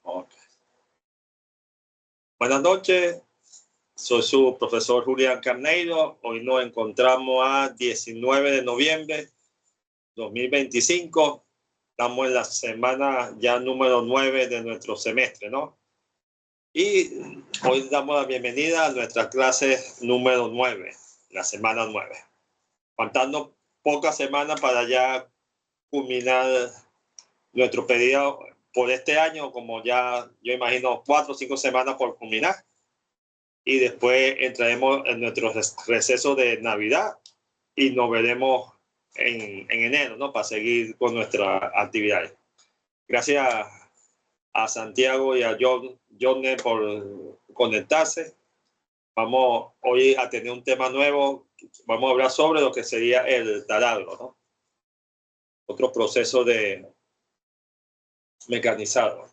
Okay. Buenas noches, soy su profesor Julián Carneiro. Hoy nos encontramos a 19 de noviembre 2025. Estamos en la semana ya número 9 de nuestro semestre, ¿no? Y hoy damos la bienvenida a nuestra clase número 9, la semana 9. Faltando pocas semanas para ya culminar nuestro periodo por este año, como ya yo imagino 4 o 5 semanas por culminar. Y después entraremos en nuestro receso de Navidad y nos veremos en enero, ¿no? Para seguir con nuestras actividades. Gracias a Santiago y a John por conectarse. Vamos hoy a tener un tema nuevo. Vamos a hablar sobre lo que sería el taladro, ¿no? Otro proceso de mecanizado.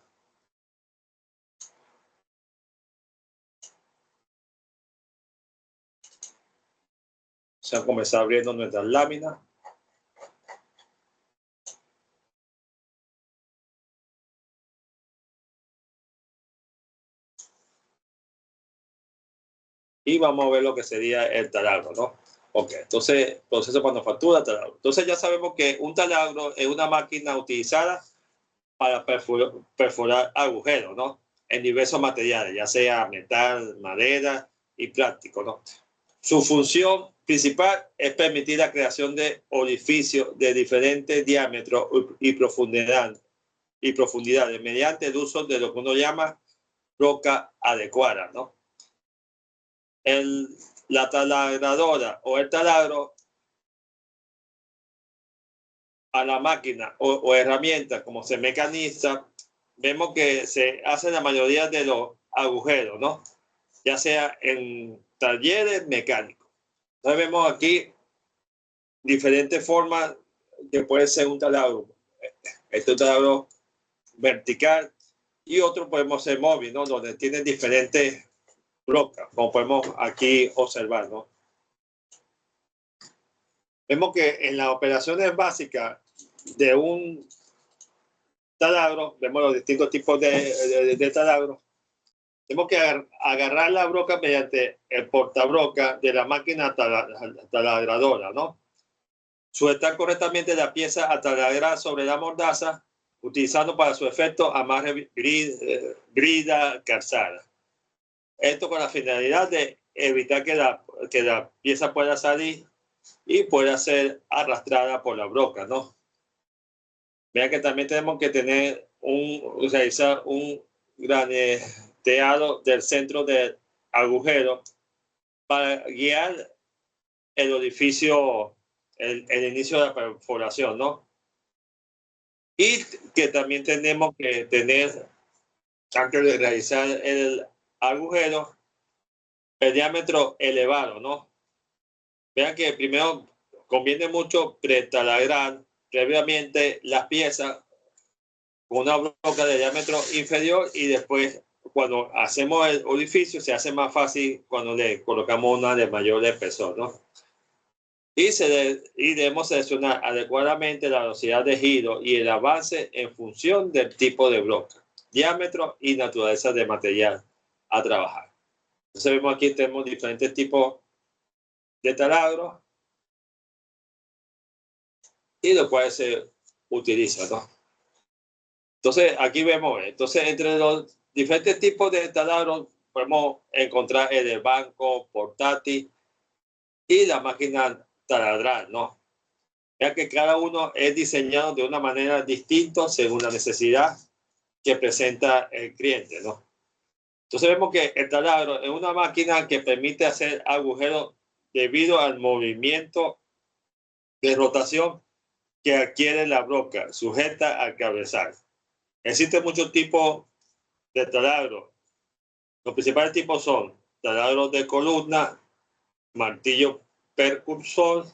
Se han comenzado abriendo nuestras láminas. Y vamos a ver lo que sería el taladro, ¿no? Ok, entonces, proceso de manufactura, taladro. Entonces ya sabemos que un taladro es una máquina utilizada para perforar agujeros, ¿no? En diversos materiales, ya sea metal, madera y plástico, ¿no? Su función principal es permitir la creación de orificios de diferentes diámetros y profundidades mediante el uso de lo que uno llama broca adecuada, ¿no? La taladradora o el taladro a la máquina o herramienta, como se mecaniza, vemos que se hace la mayoría de los agujeros, ¿no? Ya sea en talleres mecánicos. Entonces vemos aquí diferentes formas que puede ser un taladro. Este es un taladro vertical y otro podemos ser móvil, ¿no? Donde tienen diferentes brocas, como podemos aquí observar, ¿no? Vemos que en las operaciones básicas de un taladro, vemos los distintos tipos de taladro. Tenemos que agarrar la broca mediante el portabroca de la máquina taladradora, ¿no? Sujetar correctamente la pieza a taladrar sobre la mordaza, utilizando para su efecto amarre brida calzada. Esto con la finalidad de evitar que la pieza pueda salir y pueda ser arrastrada por la broca, ¿no? Vean que también tenemos que realizar un graneteado del centro del agujero para guiar el orificio, el inicio de la perforación, ¿no? Y que también tenemos que tener, antes de realizar el agujero, el diámetro elevado, ¿no? Vean que primero conviene mucho pretaladrar previamente las piezas con una broca de diámetro inferior y después cuando hacemos el orificio se hace más fácil cuando le colocamos una de mayor espesor, ¿no? Y debemos seleccionar adecuadamente la velocidad de giro y el avance en función del tipo de broca, diámetro y naturaleza de material a trabajar. Entonces vemos aquí tenemos diferentes tipos de taladros y los cuales se utilizan, ¿no? Entonces aquí vemos, entonces entre los diferentes tipos de taladros podemos encontrar el de banco, portátil y la máquina taladrar, ¿no? Ya que cada uno es diseñado de una manera distinta según la necesidad que presenta el cliente, ¿no? Entonces vemos que el taladro es una máquina que permite hacer agujeros debido al movimiento de rotación que adquiere la broca sujeta al cabezal. Existen muchos tipos de taladro. Los principales tipos son taladros de columna, martillo percursor,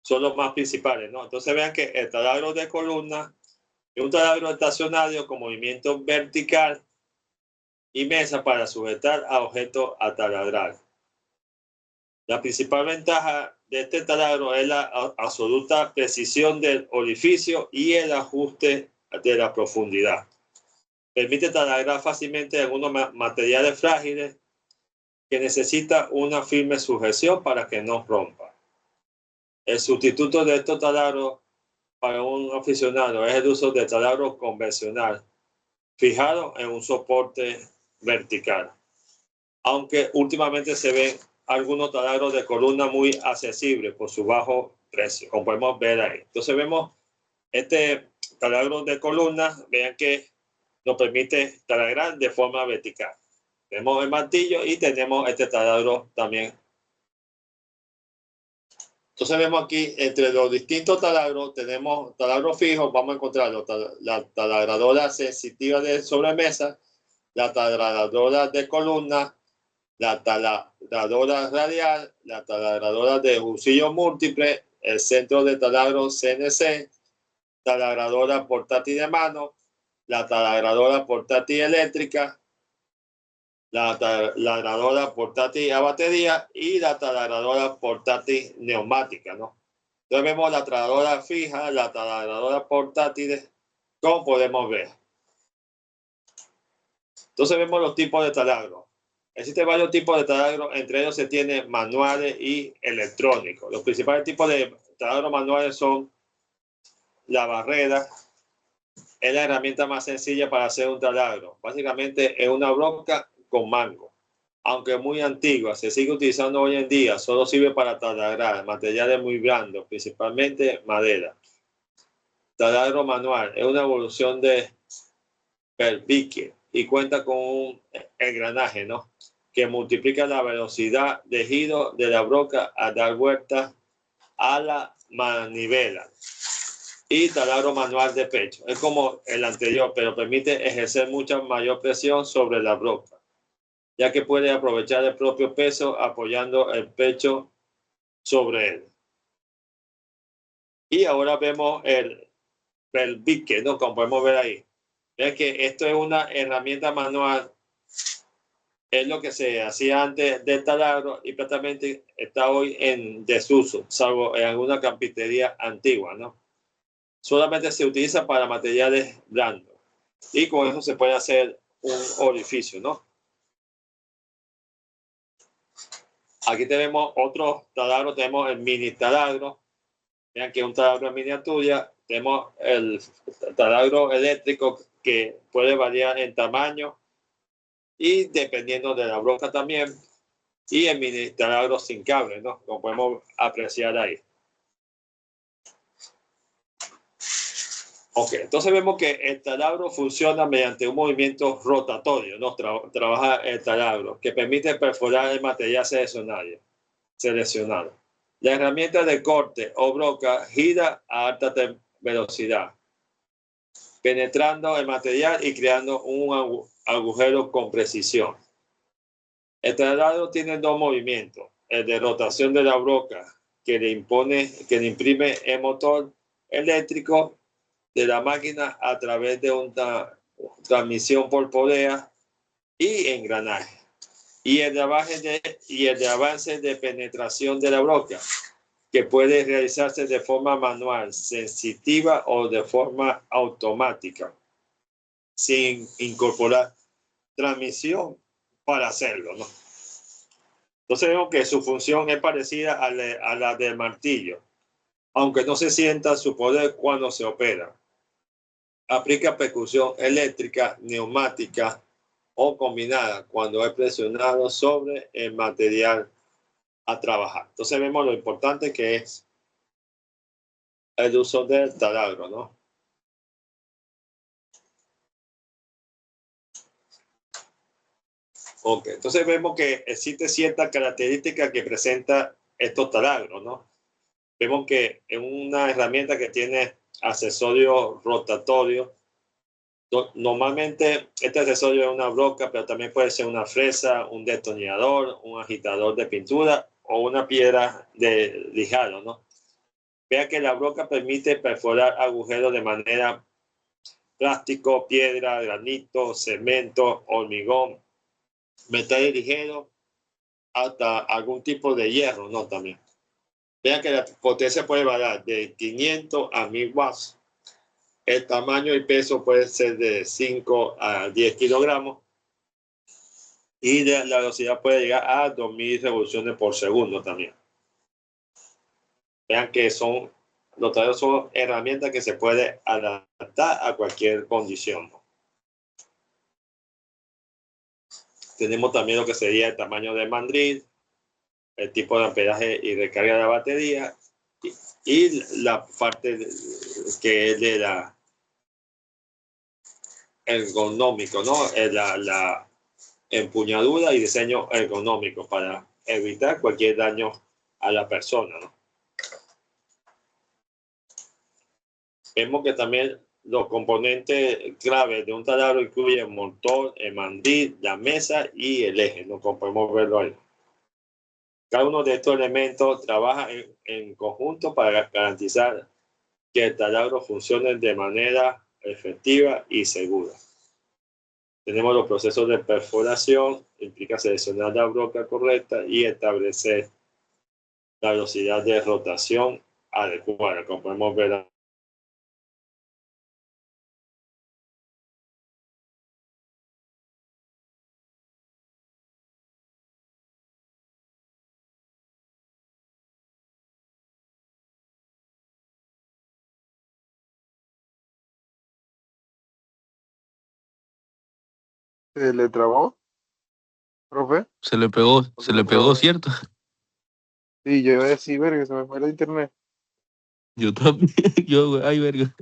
son los más principales, ¿no? Entonces vean que el taladro de columna es un taladro estacionario con movimiento vertical y mesa para sujetar a objetos a taladrar. La principal ventaja de este taladro es la absoluta precisión del orificio y el ajuste de la profundidad. Permite taladrar fácilmente algunos materiales frágiles que necesita una firme sujeción para que no rompa. El sustituto de estos taladros para un aficionado es el uso de taladro convencional, fijado en un soporte vertical. Aunque últimamente se ven algunos taladros de columna muy accesibles por su bajo precio, como podemos ver ahí. Entonces vemos este taladro de columna, vean que nos permite taladrar de forma vertical. Tenemos el martillo y tenemos este taladro también. Entonces vemos aquí entre los distintos taladros, tenemos taladros fijos, vamos a encontrar la taladradora sensitiva de sobremesa, la taladradora de columna, la taladradora radial, la taladradora de usillo múltiple, el centro de taladro CNC, taladradora portátil de mano, la taladradora portátil eléctrica, la taladradora portátil a batería y la taladradora portátil neumática, ¿no? Entonces vemos la taladradora fija, la taladradora portátil, como podemos ver. Entonces vemos los tipos de taladro. Existen varios tipos de taladro, entre ellos se tienen manuales y electrónicos. Los principales tipos de taladro manuales son la barrera. Es la herramienta más sencilla para hacer un taladro. Básicamente es una broca con mango. Aunque muy antigua, se sigue utilizando hoy en día, solo sirve para taladrar materiales muy blandos, principalmente madera. Taladro manual es una evolución de perbique y cuenta con un engranaje, ¿no?, que multiplica la velocidad de giro de la broca al dar vueltas a la manivela. Y taladro manual de pecho. Es como el anterior, pero permite ejercer mucha mayor presión sobre la broca, ya que puede aprovechar el propio peso apoyando el pecho sobre él. Y ahora vemos el perbique, ¿no?, como podemos ver ahí. Vean que esto es una herramienta manual. Es lo que se hacía antes del taladro y prácticamente está hoy en desuso, salvo en alguna carpintería antigua, ¿no? Solamente se utiliza para materiales blandos y con eso se puede hacer un orificio, ¿no? Aquí tenemos otro taladro, tenemos el mini taladro. Vean que es un taladro en miniatura. Tenemos el taladro eléctrico que puede variar en tamaño y dependiendo de la broca también. Y el mini taladro sin cable, ¿no?, como podemos apreciar ahí. Ok, entonces vemos que el taladro funciona mediante un movimiento rotatorio, ¿no? Trabaja el taladro, que permite perforar el material seleccionado. La herramienta de corte o broca gira a alta velocidad, penetrando el material y creando un agujero con precisión. El taladro tiene dos movimientos: el de rotación de la broca, que le imprime el motor eléctrico de la máquina a través de una transmisión por polea y engranaje, y el de avance de penetración de la broca, que puede realizarse de forma manual, sensitiva o de forma automática, sin incorporar transmisión para hacerlo, ¿no? Entonces vemos que su función es parecida a la del martillo, aunque no se sienta su poder cuando se opera. Aplica percusión eléctrica, neumática o combinada cuando es presionado sobre el material a trabajar. Entonces vemos lo importante que es el uso del taladro, ¿no? Ok, entonces vemos que existe cierta característica que presenta estos taladros, ¿no? Vemos que es una herramienta que tiene accesorios rotatorios. Normalmente este accesorio es una broca, pero también puede ser una fresa, un destornillador, un agitador de pintura o una piedra de lijado, ¿no? Vea que la broca permite perforar agujeros de manera plástico, piedra, granito, cemento, hormigón, metal ligero, hasta algún tipo de hierro, ¿no? También. Vean que la potencia puede variar de 500 a 1000 watts. El tamaño y peso puede ser de 5 a 10 kilogramos y la velocidad puede llegar a 2000 revoluciones por segundo también. Vean que los taladros son herramientas que se puede adaptar a cualquier condición, ¿no? Tenemos también lo que sería el tamaño del mandril, el tipo de amperaje y recarga de la batería y la parte que es de la ergonómico, ¿no? La empuñadura y diseño ergonómico para evitar cualquier daño a la persona, ¿no? Vemos que también los componentes claves de un taladro incluyen el motor, el mandril, la mesa y el eje, ¿no? Como podemos verlo ahí. Cada uno de estos elementos trabaja en conjunto para garantizar que el taladro funcione de manera efectiva y segura. Tenemos los procesos de perforación, implica seleccionar la broca correcta y establecer la velocidad de rotación adecuada, como podemos ver. ¿Se le trabó, profe? ¿O Se se le me pegó, trabó? ¿cierto? Sí, yo iba a decir, verga, se me fue el internet. Yo también, yo, ay, verga.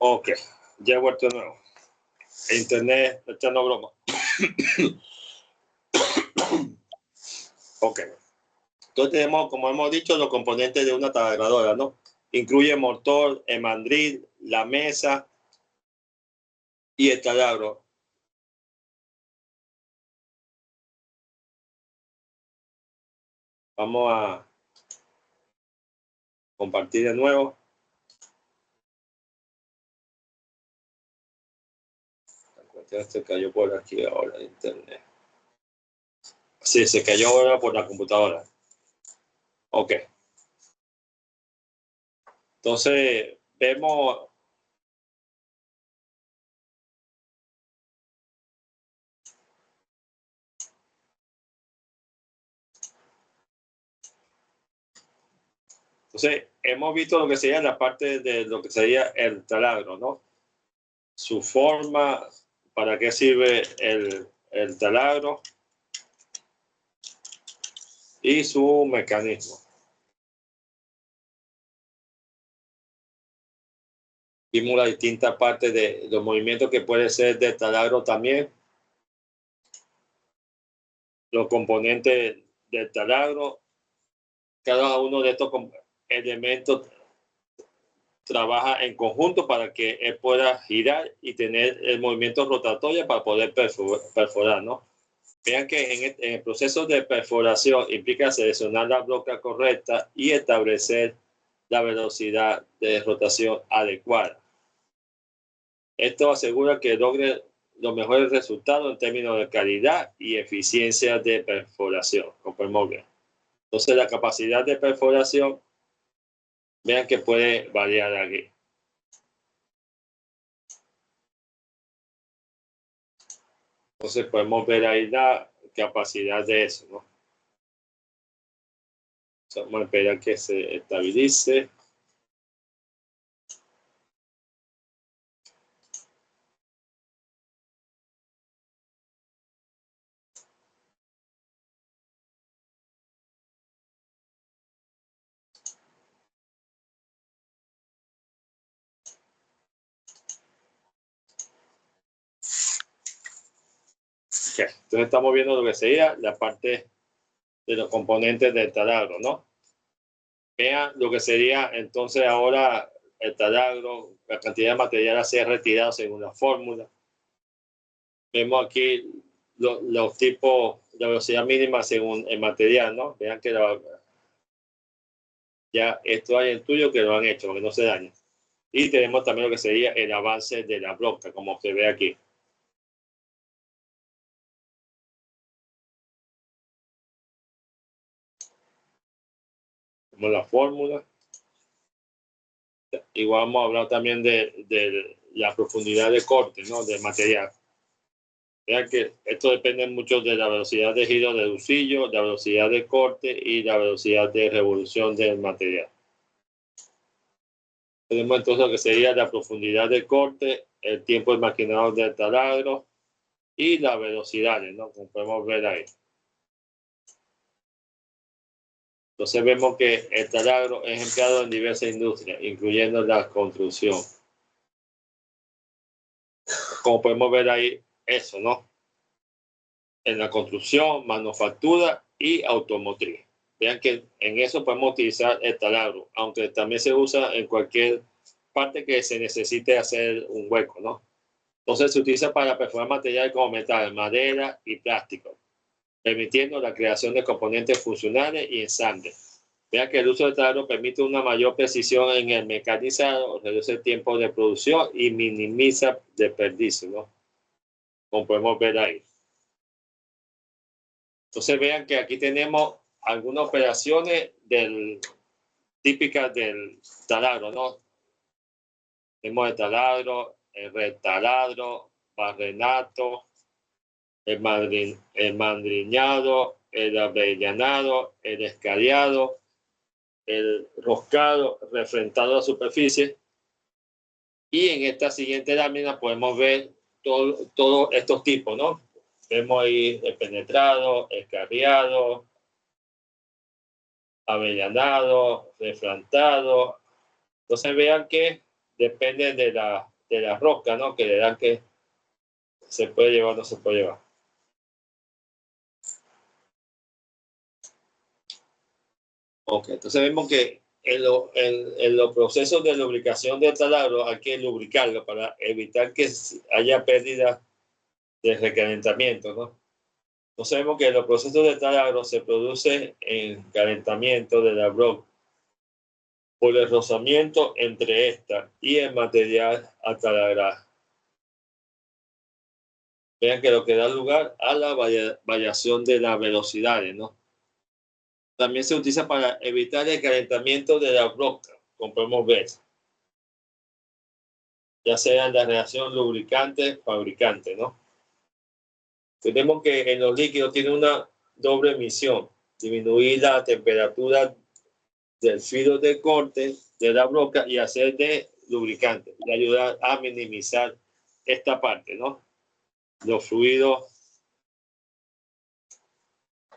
Ok, ya he vuelto de nuevo. Internet, echando broma. Ok. Entonces tenemos, como hemos dicho, los componentes de una taladradora, ¿no? Incluye el motor, el mandril, la mesa y el taladro. Vamos a compartir de nuevo. La cuestión se cayó por aquí ahora, internet. Sí, se cayó ahora por la computadora. Ok. Entonces, vemos. Entonces, hemos visto lo que sería la parte de lo que sería el taladro, ¿no? Su forma, para qué sirve el taladro y su mecanismo. Vimos las distintas partes de los movimientos que puede ser de taladro también. Los componentes del taladro, cada uno de estos elementos trabaja en conjunto para que él pueda girar y tener el movimiento rotatorio para poder perforar, ¿no? Vean que en el proceso de perforación implica seleccionar la broca correcta y establecer la velocidad de rotación adecuada. Esto asegura que logre los mejores resultados en términos de calidad y eficiencia de perforación, como podemos ver. Entonces, la capacidad de perforación, vean que puede variar aquí. Entonces, podemos ver ahí la capacidad de eso, ¿no? Vamos a esperar que se estabilice. Okay. Entonces, estamos viendo lo que sería la parte de los componentes del taladro, ¿no? Vean lo que sería entonces ahora el taladro, la cantidad de material a ser retirado según la fórmula. Vemos aquí los tipos, la velocidad mínima según el material, ¿no? Vean que ya esto hay en tuyo que lo han hecho, para que no se dañe. Y tenemos también lo que sería el avance de la broca, como se ve aquí. Como la fórmula. Y vamos a hablar también de la profundidad de corte, ¿no? Del material. Vean que esto depende mucho de la velocidad de giro del usillo, la velocidad de corte y la velocidad de revolución del material. Tenemos entonces lo que sería la profundidad de corte, el tiempo de maquinado del taladro y las velocidades, ¿no? Como podemos ver ahí. Entonces vemos que el taladro es empleado en diversas industrias, incluyendo la construcción. Como podemos ver ahí, eso, ¿no? En la construcción, manufactura y automotriz. Vean que en eso podemos utilizar el taladro, aunque también se usa en cualquier parte que se necesite hacer un hueco, ¿no? Entonces se utiliza para perforar materiales como metal, madera y plástico, permitiendo la creación de componentes funcionales y ensambles. Vean que el uso del taladro permite una mayor precisión en el mecanizado, reduce el tiempo de producción y minimiza desperdicio, ¿no? Como podemos ver ahí. Entonces vean que aquí tenemos algunas operaciones típicas del taladro, ¿no? Tenemos el taladro, el retaladro, barrenato, el mandriñado, el avellanado, el escariado, el roscado, refrentado a la superficie. Y en esta siguiente lámina podemos ver todos estos tipos, ¿no? Vemos ahí el penetrado, escarriado, avellanado, refrantado. Entonces vean que depende de la rosca, ¿no? Que le dan que se puede llevar o no se puede llevar. Ok, entonces vemos que en los procesos de lubricación del taladro hay que lubricarlo para evitar que haya pérdida de recalentamiento, ¿no? Entonces vemos que en los procesos de taladro se produce el calentamiento de la broca por el rozamiento entre esta y el material a taladrar. Vean que lo que da lugar a la variación de las velocidades, ¿no? También se utiliza para evitar el calentamiento de la broca, como podemos ver, ya sea en la reacción lubricante-fabricante, ¿no? Tenemos que en los líquidos tiene una doble misión, disminuir la temperatura del filo de corte de la broca y hacer de lubricante y ayudar a minimizar esta parte, ¿no? Los fluidos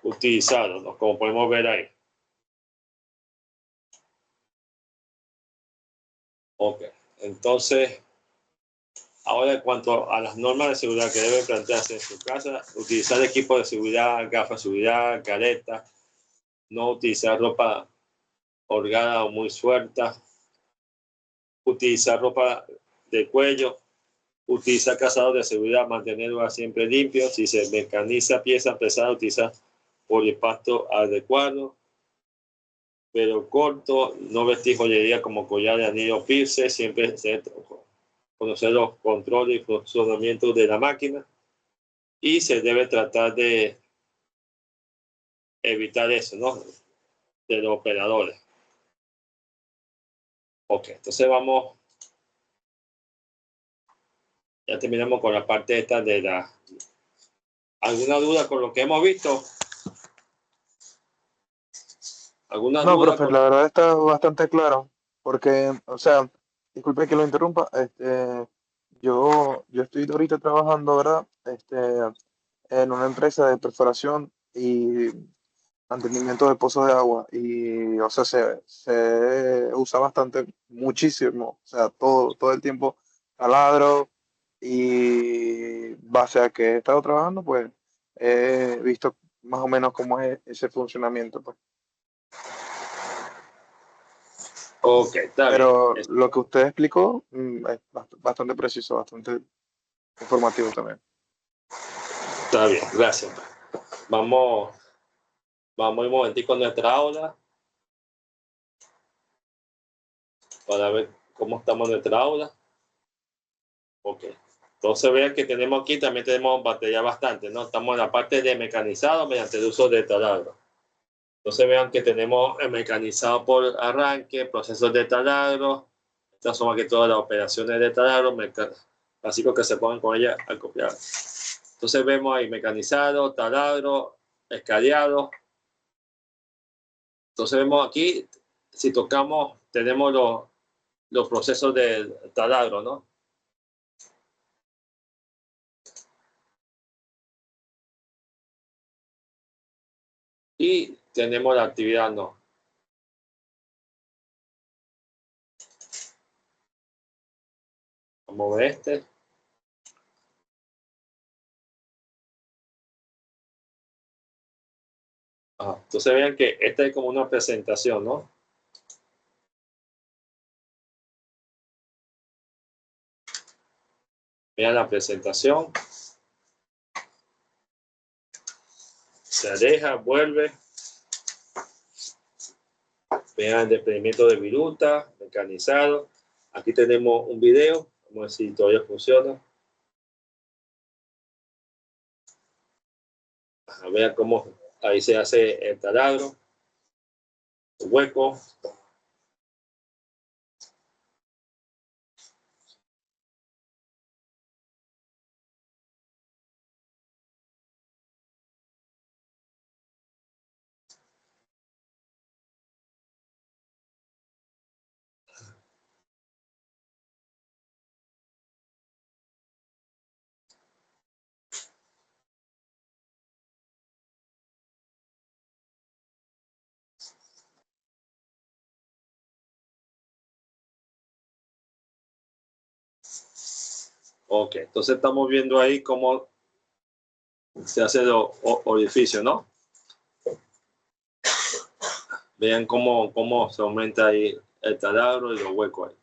utilizados, ¿no? Como podemos ver ahí. Ok, entonces, ahora en cuanto a las normas de seguridad que deben plantearse en su casa, utilizar equipo de seguridad, gafas de seguridad, caretas, no utilizar ropa holgada o muy suelta, utilizar ropa de cuello, utilizar calzado de seguridad, mantenerlo siempre limpio. Si se mecaniza pieza pesada, utilizar polipasto adecuado, pero corto, no vestir joyería como collar de anillo, piercing, siempre conocer los controles y funcionamiento de la máquina y se debe tratar de evitar eso, ¿no? De los operadores. Ok, entonces vamos, ya terminamos con la parte esta de la... ¿Alguna duda con lo que hemos visto? ¿Alguna No, duda profe, con... la verdad está bastante claro, porque, o sea, disculpe que lo interrumpa, yo estoy ahorita trabajando, ¿verdad? En una empresa de perforación y mantenimiento de pozos de agua, y, o sea, se usa bastante, muchísimo, o sea, todo el tiempo taladro, y base a que he estado trabajando, pues he visto más o menos cómo es ese funcionamiento, pues. Ok, está Pero bien. lo que usted explicó es bastante preciso, bastante informativo también. Está bien, gracias. Vamos un momentico a nuestra aula para ver cómo estamos en nuestra aula. Ok. Entonces vean que tenemos aquí, también tenemos batería bastante, ¿no? Estamos en la parte de mecanizado mediante el uso de taladro. Entonces vean que tenemos el mecanizado por arranque, procesos de taladro. Estas son aquí todas las operaciones de taladro, básicos que se ponen con ella al copiar. Entonces vemos ahí mecanizado, taladro, escadeado. Entonces vemos aquí, si tocamos, tenemos los procesos de taladro, ¿no? Y tenemos la actividad, ¿no? Vamos a ver este. Entonces vean que esta es como una presentación, ¿no? Vean la presentación. Se aleja, vuelve. Vean el desprendimiento de viruta, mecanizado. Aquí tenemos un video. Vamos a ver si todavía funciona. Vean cómo ahí se hace el taladro. Hueco. Ok, entonces estamos viendo ahí cómo se hace el orificio, ¿no? Vean cómo se aumenta ahí el taladro y los huecos ahí.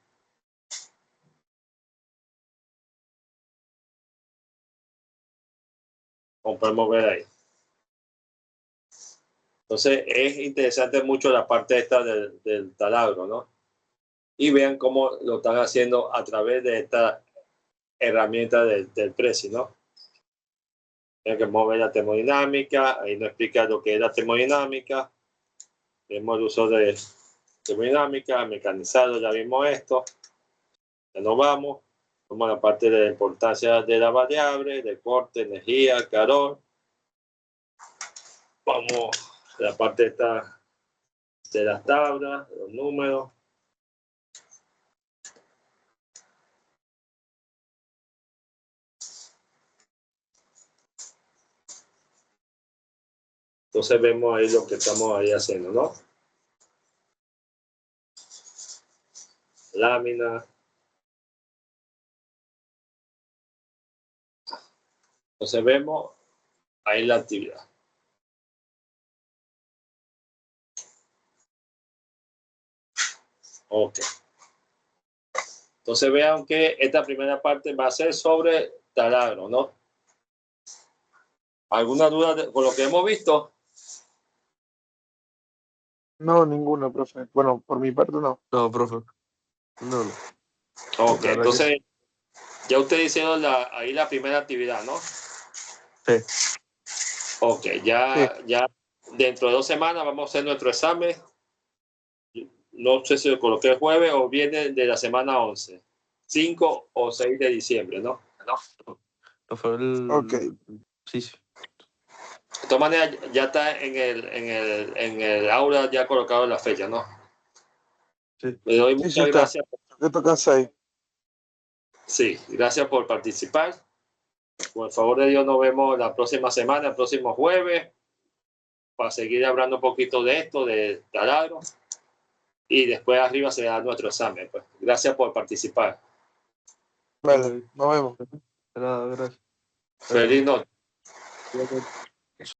Como podemos ver ahí. Entonces es interesante mucho la parte esta del taladro, ¿no? Y vean cómo lo están haciendo a través de esta herramienta del pressing, ¿no? Vean que mueve la termodinámica, ahí nos explica lo que es la termodinámica. Vemos el uso de termodinámica, mecanizado, ya vimos esto. Ya nos vamos. Vamos a la parte de la importancia de la variable, de corte, energía, calor. Vamos a la parte esta de las tablas, de los números. Entonces vemos ahí lo que estamos ahí haciendo, ¿no? Lámina. Entonces vemos ahí la actividad. Ok. Entonces vean que esta primera parte va a ser sobre taladro, ¿no? ¿Alguna duda con lo que hemos visto? No, ninguno, profe. Bueno, por mi parte no. No, profe. No. Ok, La verdad que entonces ya ustedes hicieron ahí la primera actividad, ¿no? sí. Ok, ya dentro de 2 semanas vamos a hacer nuestro examen. No sé si lo coloqué el jueves o viene de la semana 11, 5 o 6 de diciembre, ¿no? No fue Ok, Sí, sí. De todas maneras, ya está en el aula ya colocado la fecha, ¿no? Sí. Le doy sí, muchas está. gracias. Le toca 6. Sí, gracias por participar. Por el favor de Dios, nos vemos la próxima semana, el próximo jueves, para seguir hablando un poquito de esto, de taladro. Y después arriba se da nuestro examen. Pues. Gracias por participar. Vale, nos vemos. De nada, gracias. Feliz noche. Igualmente.